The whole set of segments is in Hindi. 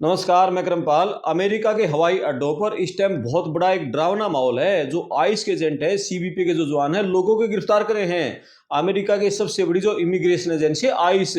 नमस्कार, मैं करमपाल। अमेरिका के हवाई अड्डों पर इस टाइम बहुत बड़ा एक डरावना माहौल है। जो आइस के एजेंट है, सीबीपी के जो जवान है, लोगों को गिरफ्तार करे हैं। अमेरिका की सबसे बड़ी जो इमिग्रेशन एजेंसी है, आइस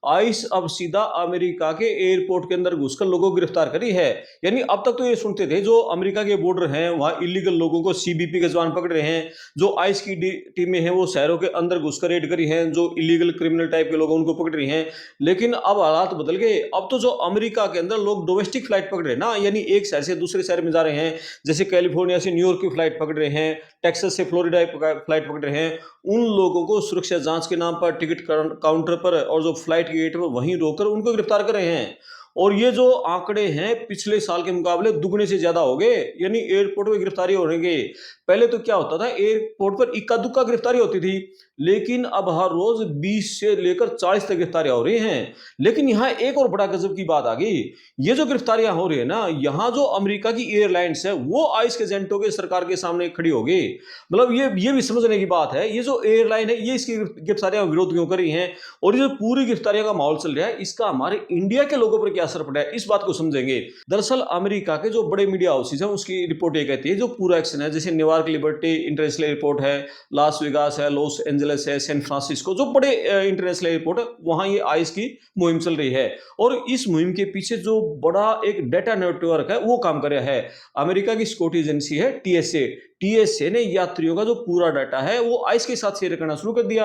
आइस अब सीधा अमेरिका के एयरपोर्ट के अंदर घुसकर लोगों को गिरफ्तार करी है। यानी अब तक तो ये सुनते थे जो अमेरिका के बॉर्डर हैं वहां इलीगल लोगों को सीबीपी के जवान पकड़ रहे हैं। जो आइस की टीमें हैं वो शहरों के अंदर घुसकर रेड करी हैं, जो इलीगल क्रिमिनल टाइप के लोग हैं उनको पकड़ रही हैं। लेकिन अब हालात बदल गए। अब तो जो अमेरिका के अंदर लोग डोमेस्टिक फ्लाइट पकड़ रहे हैं ना, यानी एक शहर से दूसरे शहर में जा रहे हैं। जैसे कैलिफोर्निया से न्यूयॉर्क की फ्लाइट पकड़ रहे हैं, टेक्सास से फ्लोरिडा फ्लाइट पकड़ रहे हैं। उन लोगों को सुरक्षा जांच के नाम पर टिकट काउंटर पर और जो फ्लाइट गेट पर वहीं रोककर उनको गिरफ्तार कर रहे हैं। और ये जो आंकड़े हैं पिछले साल के मुकाबले दुगने से ज्यादा हो गए। यानी एयरपोर्ट में गिरफ्तारी हो रही है। पहले तो क्या होता था, एयरपोर्ट पर इक्का दुक्का गिरफ्तारी होती थी, लेकिन अब हर रोज 20 से लेकर 40 तक गिरफ्तारियां हो रही हैं। लेकिन यहाँ एक और बड़ा गजब की बात आ गई। ये जो गिरफ्तारियां हो रही है ना, यहाँ जो अमेरिका की एयरलाइंस है वो आइस के एजेंटों के सरकार के सामने खड़ी हो गई। मतलब ये भी समझने की बात है, ये जो एयरलाइन है ये इसकी गिरफ्तारियां विरोध क्यों कर रही हैं, और ये जो पूरी गिरफ्तारियों का माहौल चल रहा है इसका हमारे इंडिया के लोगों पर क्या असर पड़ा है, इस बात को समझेंगे। दरअसल अमेरिका के जो बड़े मीडिया हाउसेज हैं उसकी रिपोर्ट ये कहती है, जो पूरा एक्शन है, जैसे न्यूयॉर्क लिबर्टी इंटरनेशनल एयरपोर्ट है, लास वेगास है, लॉस एंजलिस है, सैन फ्रांसिस्को, जो बड़े इंटरनेशनल एयरपोर्ट है वहां ये आइस की मुहिम चल रही है। और इस मुहिम के पीछे जो बड़ा एक डेटा नेटवर्क है वो काम कर रहा है। अमेरिका की सिक्योरिटी एजेंसी है टीएसए। टीएसए ने यात्रियों का जो पूरा डाटा है वो आइस के साथ शेयर करना शुरू कर दिया।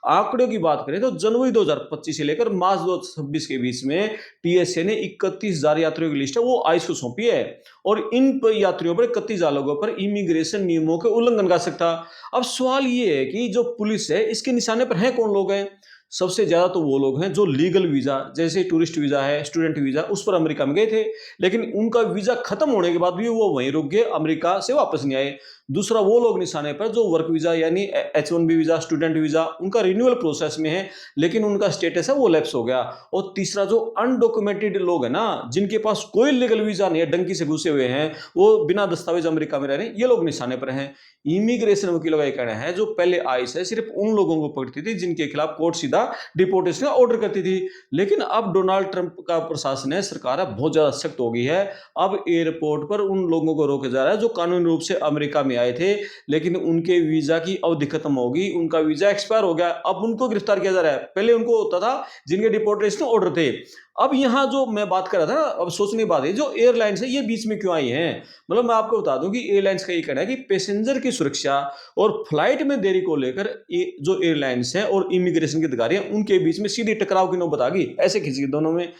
आंकड़ों की बात करें तो जनवरी 2025 से लेकर मार्च 2026 के बीच में टीएसए ने 31,000 यात्रियों की लिस्ट है वो आइस को सौंपी है। और इन यात्रियों पर 31,000 लोगों पर इमिग्रेशन नियमों के उल्लंघन का सकता। अब सवाल ये है कि जो पुलिस है इसके निशाने पर है कौन लोग हैं। सबसे ज्यादा तो वो लोग हैं जो लीगल वीजा, जैसे टूरिस्ट वीजा है, स्टूडेंट वीजा, उस पर अमेरिका में गए थे, लेकिन उनका वीजा खत्म होने के बाद भी वो वहीं रुक गए, अमेरिका से वापस नहीं आए। दूसरा वो लोग निशाने पर जो वर्क वीजा यानी H1B वीजा, स्टूडेंट वीजा, उनका रिन्यूअल प्रोसेस में है लेकिन उनका स्टेटस है वो लैप्स हो गया। और तीसरा जो अनडॉक्यूमेंटेड लोग हैं ना, जिनके पास कोई लीगल वीजा नहीं है, डंकी से घुसे हुए हैं, वो बिना दस्तावेज अमेरिका में रह रहे हैं, ये लोग निशाने पर हैं। इमिग्रेशन वकीलों का कहना है जो पहले आइस है सिर्फ उन लोगों को पकड़ती थी जिनके खिलाफ कोर्ट सीधा डिपोर्टेशन का ऑर्डर करती थी। लेकिन अब डोनाल्ड ट्रंप का प्रशासन है, सरकार है, बहुत ज्यादा सख्त हो गई है। अब एयरपोर्ट पर उन लोगों को रोका जा रहा है जो कानूनी रूप से अमेरिका में आए थे, लेकिन उनके वीजा की अवधि खत्म होगी, उनका वीजा एक्सपायर हो गया, अब उनको गिरफ्तार किया जा रहा है। पहले उनको होता था जिनके डिपोर्टेशन ऑर्डर थे। अब यहां जो मैं बात कर रहा था ना, अब सोचने की बात है जो एयरलाइंस है ये बीच में क्यों आई हैं। मतलब मैं आपको बता दूं कि एयरलाइंस का ये कहना है कि पैसेंजर की सुरक्षा और फ्लाइट में देरी को लेकर जो एयरलाइंस है और इमिग्रेशन के अधिकारी हैं उनके बीच में सीधी टकराव की नौबत आ गई, ऐसे खिंच गई दोनों में।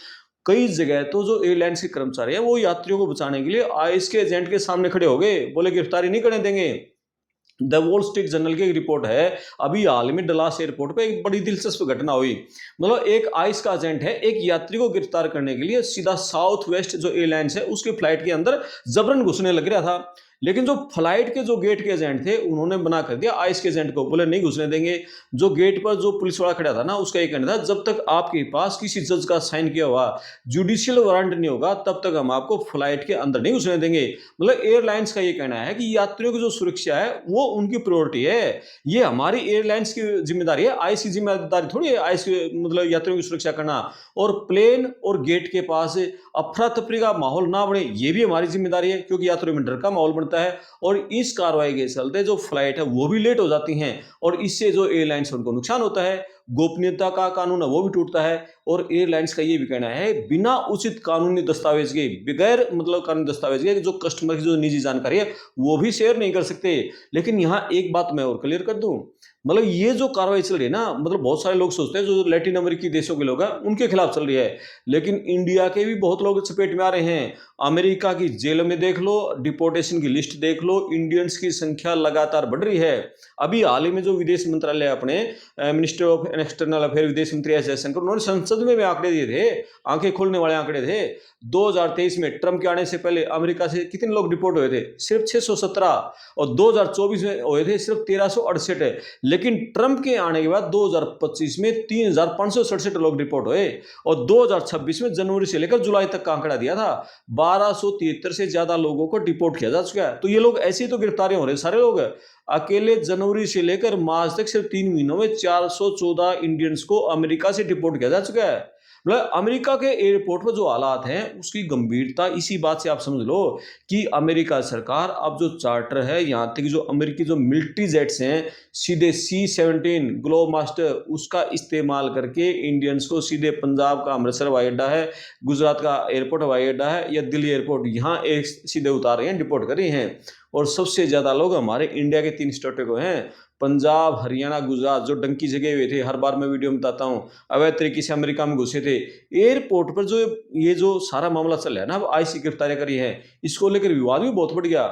कई जगह तो जो एयरलाइंस के कर्मचारी हैं वो यात्रियों को बचाने के लिए आइस के एजेंट के सामने खड़े हो गए, बोले गिरफ्तारी नहीं करने देंगे। द वॉल स्ट्रीट जर्नल की एक रिपोर्ट है, अभी हाल में डलास एयरपोर्ट पे एक बड़ी दिलचस्प घटना हुई। मतलब एक आइस का एजेंट है एक यात्री को गिरफ्तार करने के लिए सीधा साउथ वेस्ट जो एयरलाइंस है उसके फ्लाइट के अंदर जबरन घुसने लग रहा था। लेकिन जो फ्लाइट के जो गेट के एजेंट थे उन्होंने मना कर दिया आइस के एजेंट को, बोले नहीं घुसने देंगे। जो गेट पर जो पुलिस वाला खड़ा था ना, उसका ये कहना था जब तक आपके पास किसी जज का साइन किया हुआ जुडिशियल वारंट नहीं होगा तब तक हम आपको फ्लाइट के अंदर नहीं घुसने देंगे। मतलब एयरलाइंस का ये कहना है कि यात्रियों की जो सुरक्षा है वो उनकी प्रायोरिटी है, ये हमारी एयरलाइंस की जिम्मेदारी है, आइस की जिम्मेदारी थोड़ी है आइस मतलब यात्रियों की सुरक्षा करना। और प्लेन और गेट के पास अफरा तफरी का माहौल ना बने ये भी हमारी जिम्मेदारी है, क्योंकि यात्रियों में डर का माहौल बनता है। और इस कार्रवाई के चलते जो फ्लाइट है वो भी लेट हो जाती हैं, और इससे जो एयरलाइंस उनको नुकसान होता है, गोपनीयता का कानून है वो भी टूटता है। और एयरलाइंस का ये भी कहना है बिना उचित कानूनी दस्तावेज के, बगैर मतलब कानूनी दस्तावेज के जो कस्टमर की जो निजी जानकारी है वो भी शेयर नहीं कर सकते। लेकिन यहां एक बात मैं और क्लियर कर दूं, मतलब ये जो कार्रवाई चल रही है ना, मतलब बहुत सारे लोग सोचते हैं जो लैटिन अमेरिकी देशों के लोग हैं उनके खिलाफ चल रही है, लेकिन इंडिया के भी बहुत लोग चपेट में आ रहे हैं। अमेरिका की जेल में देख लो, डिपोर्टेशन की लिस्ट देख लो, इंडियंस की संख्या लगातार बढ़ रही है। अभी हाल ही में जो विदेश मंत्रालय अपने मिनिस्टर ऑफ एक्सटर्नल अफेयर विदेश मंत्री एस जयशंकर, उन्होंने संसद में भी आंकड़े दिए थे, आंखें खोलने वाले आंकड़े थे। 2023 में ट्रंप के आने से पहले अमेरिका से कितने लोग डिपोर्ट हुए थे, सिर्फ 617, और 2024 में हुए थे सिर्फ 1368। लेकिन ट्रंप के आने के बाद 2025 में 3,567 लोग रिपोर्ट हुए, और 2026 में जनवरी से लेकर जुलाई तक का आंकड़ा दिया था 1273 से ज्यादा लोगों को डिपोर्ट किया जा चुका है। तो ये लोग ऐसी तो गिरफ्तारियां हो रहे सारे लोग। अकेले जनवरी से लेकर मार्च तक सिर्फ 3 महीनों में 414 इंडियंस को अमेरिका से डिपोर्ट किया जा चुका है। मतलब अमेरिका के एयरपोर्ट पर जो हालात हैं उसकी गंभीरता इसी बात से आप समझ लो कि अमेरिका सरकार अब जो चार्टर है, यहाँ तक जो अमेरिकी जो मिलिट्री जेट्स हैं, सीधे C-17 ग्लोब मास्टर उसका इस्तेमाल करके इंडियंस को सीधे पंजाब का अमृतसर हवाई अड्डा है, गुजरात का एयरपोर्ट हवाई अड्डा है या दिल्ली एयरपोर्ट, यहाँ एक सीधे उतार रहे हैं, डिपोर्ट कर रहे हैं। और सबसे ज्यादा लोग हमारे इंडिया के 3 स्टेटों को हैं, पंजाब, हरियाणा, गुजरात, जो डंकी जगह हुए थे, हर बार मैं वीडियो में बताता हूँ, अवैध तरीके से अमेरिका में घुसे थे। एयरपोर्ट पर जो ये जो सारा मामला चल रहा है ना, अब आईसी गिरफ्तारियां करी है, इसको लेकर विवाद भी बहुत बढ़ गया।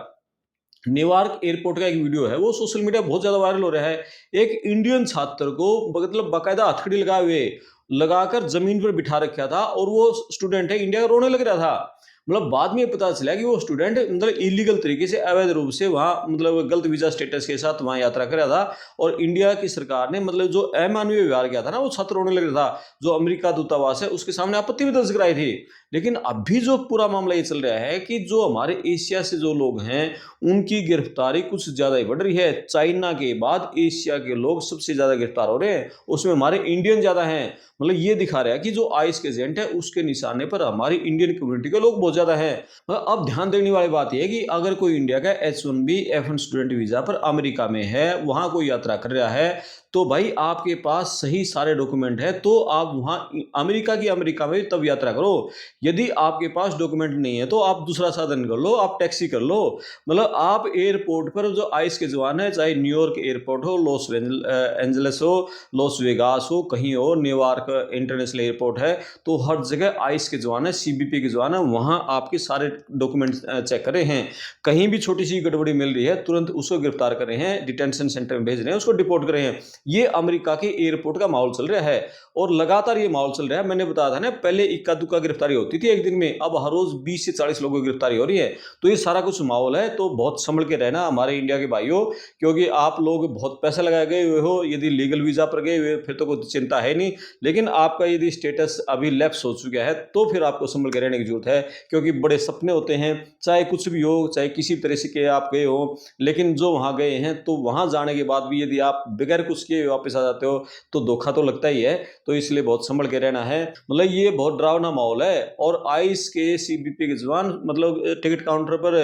न्यूयॉर्क एयरपोर्ट का एक वीडियो है, वो सोशल मीडिया बहुत ज्यादा वायरल हो रहा है। एक इंडियन छात्र को मतलब बाकायदा हथकड़ी लगाए हुए लगाकर जमीन पर बिठा रखा था, और वो स्टूडेंट है इंडिया का, रोने लग रहा था। मतलब बाद में पता चला कि वो स्टूडेंट मतलब इलीगल तरीके से, अवैध रूप से वहां मतलब गलत वीजा स्टेटस के साथ वहां यात्रा कर रहा था, और इंडिया की सरकार ने मतलब जो अमानवीय व्यवहार किया था ना, वो छात्र रोने लग रहा था। जो अमेरिका दूतावास है उसके सामने आपत्ति भी दर्ज कराई थी। लेकिन अभी जो पूरा मामला ये चल रहा है कि जो हमारे एशिया से जो लोग हैं उनकी गिरफ्तारी कुछ ज्यादा ही बढ़ रही है। चाइना के बाद एशिया के लोग सबसे ज्यादा गिरफ्तार हो रहे हैं, उसमें हमारे इंडियन ज्यादा हैं। मतलब ये दिखा रहा है कि जो आइस के एजेंट है उसके निशाने पर हमारी इंडियन कम्युनिटी के लोग बहुत ज्यादा हैं। मतलब अब ध्यान देने वाली बात यह है कि अगर कोई इंडिया का H-1B F1 स्टूडेंट वीजा पर अमेरिका में है, वहां कोई यात्रा कर रहा है, तो भाई आपके पास सही सारे डॉक्यूमेंट है तो आप वहां अमेरिका में तब यात्रा करो। यदि आपके पास डॉक्यूमेंट नहीं है तो आप दूसरा साधन कर लो, आप टैक्सी कर लो। मतलब आप एयरपोर्ट पर जो आइस के जवान है, चाहे न्यूयॉर्क एयरपोर्ट हो, लॉस एंजल्स हो, लॉस वेगास हो, कहीं हो, न्यूयॉर्क इंटरनेशनल एयरपोर्ट है, तो हर जगह आइस के जवान है, CBP के जवान है, वहां आपके सारे डॉक्यूमेंट चेक कर रहे हैं। कहीं भी छोटी सी गड़बड़ी मिल रही है तुरंत उसको गिरफ्तार कर रहे हैं, डिटेंशन सेंटर में भेज रहे हैं, उसको डिपोर्ट कर रहे हैं। ये अमेरिका के एयरपोर्ट का माहौल चल रहा है, और लगातार ये माहौल चल रहा है। मैंने बताया था ना, पहले इक्का दुक्का गिरफ्तारी होती थी एक दिन में, अब हर रोज 20 से 40 लोगों की गिरफ्तारी हो रही है। तो ये सारा कुछ माहौल है, तो बहुत संभल के रहना हमारे इंडिया के भाइयों, क्योंकि आप लोग बहुत पैसा लगा गए हुए हो। यदि लीगल वीजा पर गए हुए फिर तो कोई चिंता है नहीं, लेकिन आपका यदि स्टेटस अभी लैप्स हो चुका है तो फिर आपको संभल के रहने की जरूरत है, क्योंकि बड़े सपने होते हैं, चाहे कुछ भी हो, चाहे किसी तरह से के आप गए हो, लेकिन जो वहां गए हैं तो वहां जाने के बाद भी यदि आप बगैर कुछ किए वापस आ जाते हो तो धोखा तो लगता ही है। तो इसलिए बहुत संभल के रहना है। मतलब ये बहुत डरावना माहौल है, और आइस के CBP के जवान मतलब टिकट काउंटर पर,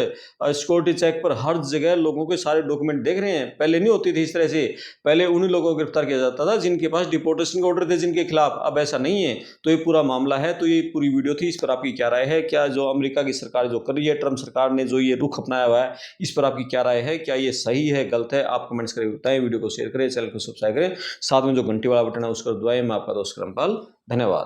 सिक्योरिटी चेक पर हर जगह लोगों के सारे डॉक्यूमेंट देख रहे हैं। पहले नहीं होती थी इस तरह से, पहले उन्हीं लोगों को गिरफ्तार किया जाता था जिनके पास डिपोर्टेशन के ऑर्डर थे जिनके खिलाफ, अब ऐसा नहीं है। तो ये पूरा मामला है, तो ये पूरी वीडियो थी, इस पर आपकी क्या राय है? क्या जो अमेरिका की सरकार जो कर रही है, ट्रम्प सरकार ने जो ये रुख अपनाया हुआ है, इस पर आपकी क्या राय है? क्या ये सही है, गलत है? आप कमेंट्स करके बताएं, वीडियो को शेयर करें, चैनल को सब्सक्राइब करें, साथ में जो घंटी वाला बटन है उसको दबाएं। मैं आपका दोस्त करमपाल, धन्यवाद।